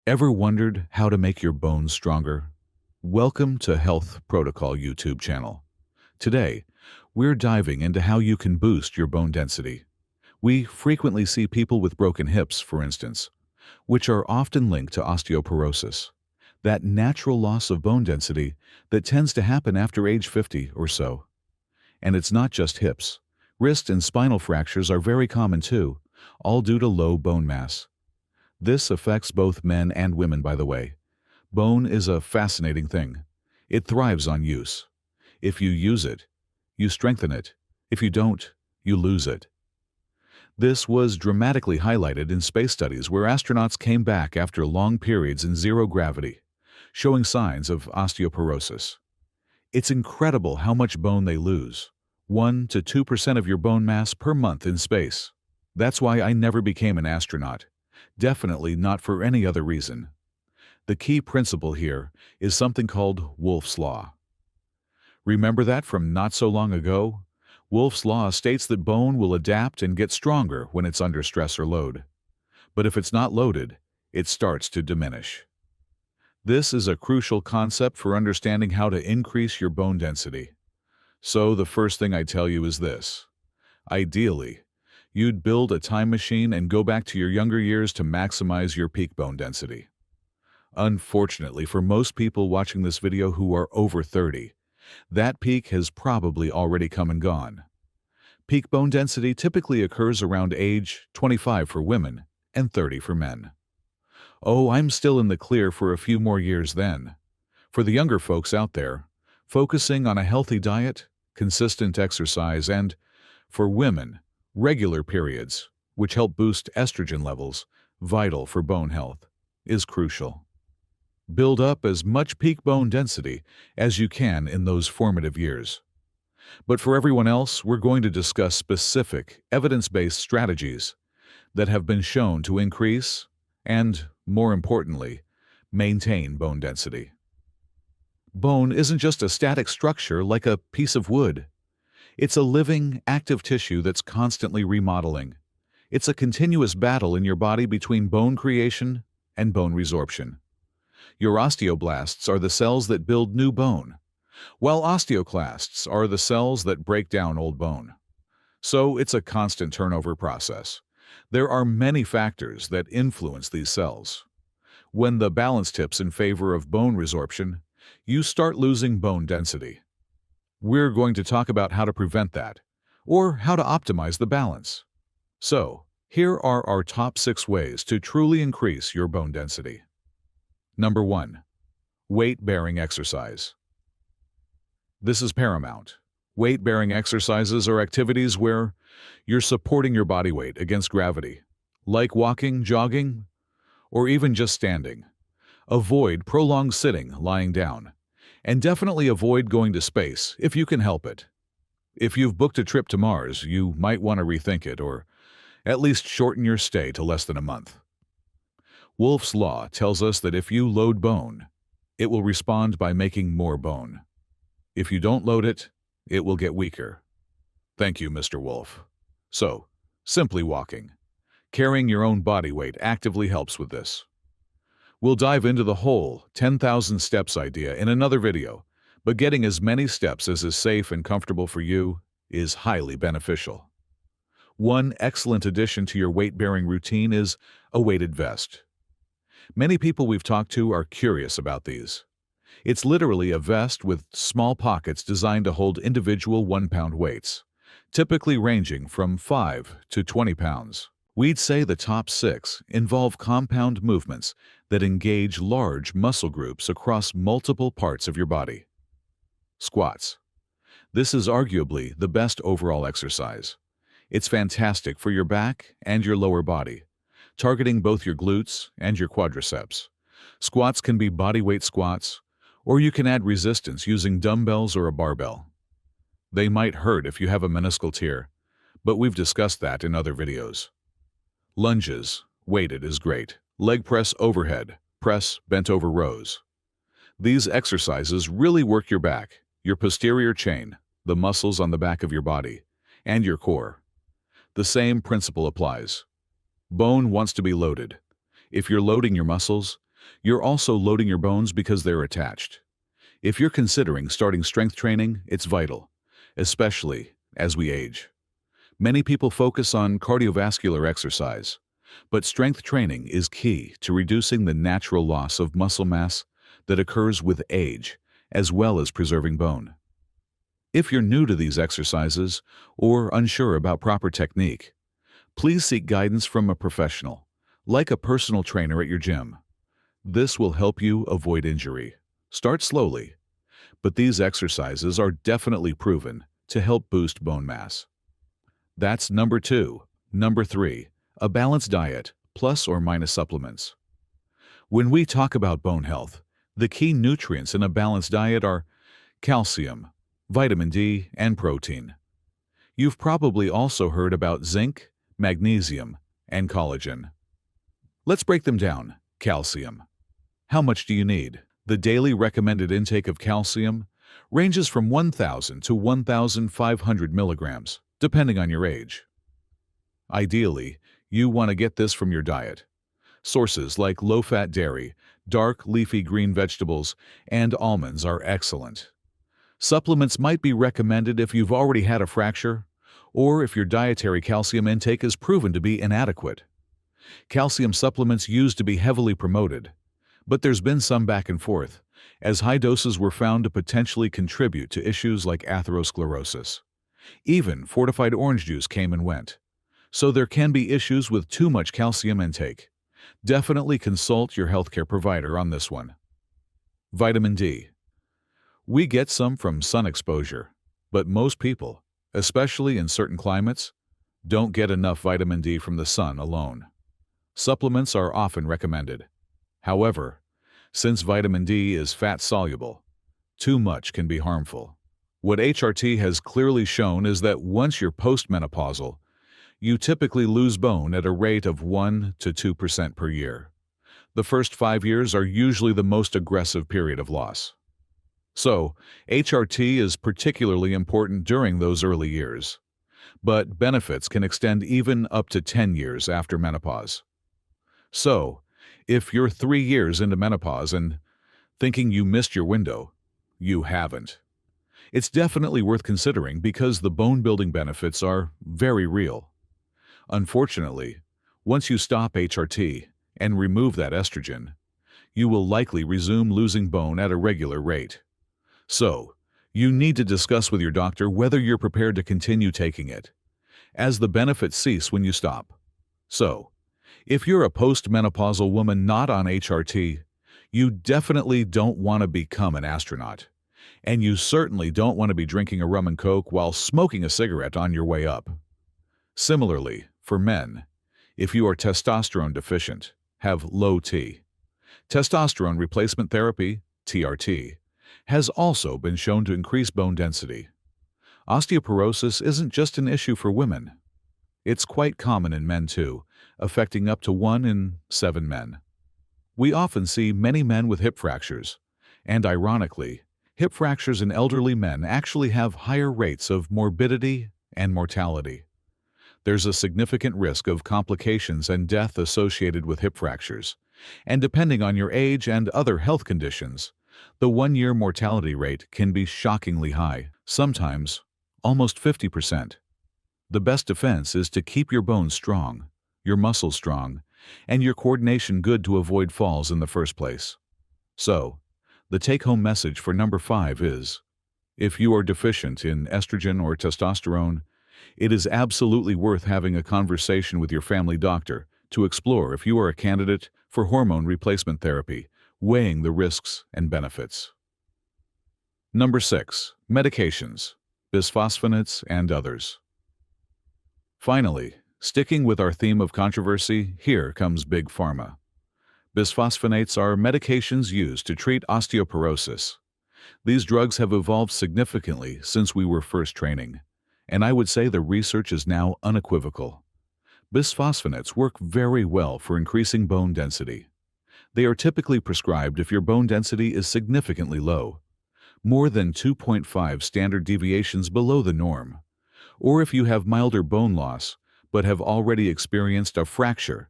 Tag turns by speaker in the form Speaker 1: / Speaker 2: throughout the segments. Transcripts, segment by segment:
Speaker 1: Ever wondered how to make your bones stronger? Welcome to Health Protocol YouTube channel. Today, we're diving into how you can boost your bone density. We frequently see people with broken hips, for instance, which are often linked to osteoporosis, that natural loss of bone density that tends to happen after age 50 or so. And it's not just hips. Wrist and spinal fractures are very common too, all due to low bone mass. This affects both men and women, by the way. Bone is a fascinating thing. It thrives on use. If you use it, you strengthen it. If you don't, you lose it. This was dramatically highlighted in space studies where astronauts came back after long periods in zero gravity, showing signs of osteoporosis. It's incredible how much bone they lose, 1 to 2% of your bone mass per month in space. That's why I never became an astronaut. Definitely not for any other reason. The key principle here is something called Wolff's Law. Remember that from not so long ago? Wolff's Law states that bone will adapt and get stronger when it's under stress or load. But if it's not loaded, it starts to diminish. This is a crucial concept for understanding how to increase your bone density. So the first thing I tell you is this. Ideally, you'd build a time machine and go back to your younger years to maximize your peak bone density. Unfortunately, for most people watching this video who are over 30, that peak has probably already come and gone. Peak bone density typically occurs around age 25 for women and 30 for men. Oh, I'm still in the clear for a few more years then. For the younger folks out there, focusing on a healthy diet, consistent exercise, and, for women, regular periods, which help boost estrogen levels, vital for bone health, is crucial. Build up as much peak bone density as you can in those formative years. But for everyone else, we're going to discuss specific, evidence-based strategies that have been shown to increase and, more importantly, maintain bone density. Bone isn't just a static structure like a piece of wood. It's a living, active tissue that's constantly remodeling. It's a continuous battle in your body between bone creation and bone resorption. Your osteoblasts are the cells that build new bone, while osteoclasts are the cells that break down old bone. So it's a constant turnover process. There are many factors that influence these cells. When the balance tips in favor of bone resorption, you start losing bone density. We're going to talk about how to prevent that, or how to optimize the balance. So, here are our top 6 ways to truly increase your bone density. Number 1. Weight-bearing exercise. This is paramount. Weight-bearing exercises are activities where you're supporting your body weight against gravity, like walking, jogging, or even just standing. Avoid prolonged sitting, lying down. And definitely avoid going to space if you can help it. If you've booked a trip to Mars, you might want to rethink it or at least shorten your stay to less than a month. Wolff's Law tells us that if you load bone, it will respond by making more bone. If you don't load it, it will get weaker. Thank you, Mr. Wolff. So, simply walking. Carrying your own body weight actively helps with this. We'll dive into the whole 10,000 steps idea in another video, but getting as many steps as is safe and comfortable for you is highly beneficial. One excellent addition to your weight-bearing routine is a weighted vest. Many people we've talked to are curious about these. It's literally a vest with small pockets designed to hold individual 1-pound weights, typically ranging from 5 to 20 pounds. We'd say the top 6 involve compound movements that engage large muscle groups across multiple parts of your body. Squats. This is arguably the best overall exercise. It's fantastic for your back and your lower body, targeting both your glutes and your quadriceps. Squats can be bodyweight squats, or you can add resistance using dumbbells or a barbell. They might hurt if you have a meniscal tear, but we've discussed that in other videos. Lunges, weighted, is great. Leg press overhead, press bent over rows. These exercises really work your back, your posterior chain, the muscles on the back of your body, and your core. The same principle applies. Bone wants to be loaded. If you're loading your muscles, You're also loading your bones because they're attached. If you're considering starting strength training, it's vital, especially as we age. Many people focus on cardiovascular exercise, but strength training is key to reducing the natural loss of muscle mass that occurs with age, as well as preserving bone. If you're new to these exercises or unsure about proper technique, please seek guidance from a professional, like a personal trainer at your gym. This will help you avoid injury. Start slowly, but these exercises are definitely proven to help boost bone mass. That's number 2. Number 3, a balanced diet, plus or minus supplements. When we talk about bone health, the key nutrients in a balanced diet are calcium, vitamin D, and protein. You've probably also heard about zinc, magnesium, and collagen. Let's break them down. Calcium. How much do you need? The daily recommended intake of calcium ranges from 1,000 to 1,500 milligrams, depending on your age. Ideally, you want to get this from your diet. Sources like low-fat dairy, dark leafy green vegetables, and almonds are excellent. Supplements might be recommended if you've already had a fracture, or if your dietary calcium intake is proven to be inadequate. Calcium supplements used to be heavily promoted, but there's been some back and forth, as high doses were found to potentially contribute to issues like atherosclerosis. Even fortified orange juice came and went, so there can be issues with too much calcium intake. Definitely consult your healthcare provider on this one. Vitamin D. We get some from sun exposure, but most people, especially in certain climates, don't get enough vitamin D from the sun alone. Supplements are often recommended. However, since vitamin D is fat-soluble, too much can be harmful. What HRT has clearly shown is that once you're postmenopausal, you typically lose bone at a rate of 1 to 2% per year. The first 5 years are usually the most aggressive period of loss. So, HRT is particularly important during those early years, but benefits can extend even up to 10 years after menopause. So, if you're 3 years into menopause and thinking you missed your window, you haven't. It's definitely worth considering because the bone-building benefits are very real. Unfortunately, once you stop HRT and remove that estrogen, you will likely resume losing bone at a regular rate. So, you need to discuss with your doctor whether you're prepared to continue taking it, as the benefits cease when you stop. So, if you're a postmenopausal woman not on HRT, you definitely don't want to become an astronaut. And you certainly don't want to be drinking a rum and coke while smoking a cigarette on your way up. Similarly, for men, if you are testosterone deficient, have low T. Testosterone replacement therapy, TRT, has also been shown to increase bone density. Osteoporosis isn't just an issue for women. It's quite common in men too, affecting up to 1 in 7 men. We often see many men with hip fractures, and ironically, hip fractures in elderly men actually have higher rates of morbidity and mortality. There's a significant risk of complications and death associated with hip fractures, and depending on your age and other health conditions, the 1-year mortality rate can be shockingly high, sometimes almost 50%. The best defense is to keep your bones strong, your muscles strong, and your coordination good to avoid falls in the first place. So, the take-home message for number 5 is, if you are deficient in estrogen or testosterone, it is absolutely worth having a conversation with your family doctor to explore if you are a candidate for hormone replacement therapy, weighing the risks and benefits. Number 6. Medications, bisphosphonates, and others. Finally, sticking with our theme of controversy, here comes Big Pharma. Bisphosphonates are medications used to treat osteoporosis. These drugs have evolved significantly since we were first training, and I would say the research is now unequivocal. Bisphosphonates work very well for increasing bone density. They are typically prescribed if your bone density is significantly low, more than 2.5 standard deviations below the norm, or if you have milder bone loss but have already experienced a fracture,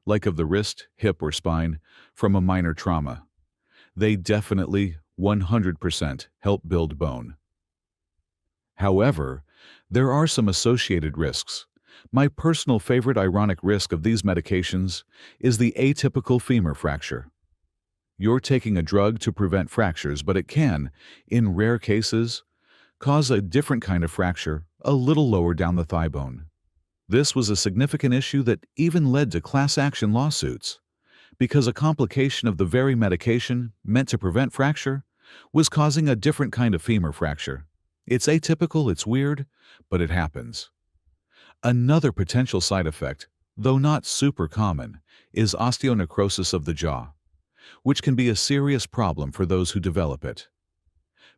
Speaker 1: like of the wrist, hip, or spine, from a minor trauma. They definitely 100% help build bone. However, there are some associated risks. My personal favorite ironic risk of these medications is the atypical femur fracture. You're taking a drug to prevent fractures, but it can, in rare cases, cause a different kind of fracture a little lower down the thigh bone. This was a significant issue that even led to class action lawsuits, because a complication of the very medication meant to prevent fracture was causing a different kind of femur fracture. It's atypical, it's weird, but it happens. Another potential side effect, though not super common, is osteonecrosis of the jaw, which can be a serious problem for those who develop it.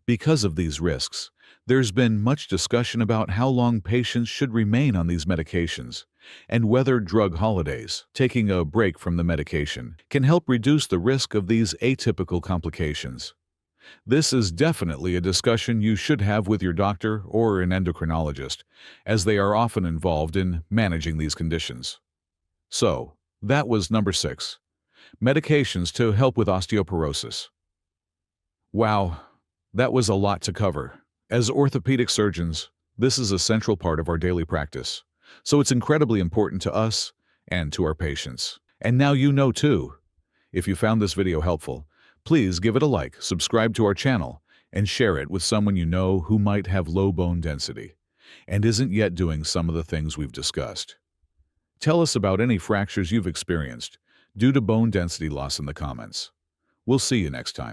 Speaker 1: Because of these risks, there's been much discussion about how long patients should remain on these medications and whether drug holidays, taking a break from the medication, can help reduce the risk of these atypical complications. This is definitely a discussion you should have with your doctor or an endocrinologist, as they are often involved in managing these conditions. So, that was number 6. Medications to help with osteoporosis. Wow, that was a lot to cover. As orthopedic surgeons, this is a central part of our daily practice, so it's incredibly important to us and to our patients. And now you know too. If you found this video helpful, please give it a like, subscribe to our channel, and share it with someone you know who might have low bone density and isn't yet doing some of the things we've discussed. Tell us about any fractures you've experienced due to bone density loss in the comments. We'll see you next time.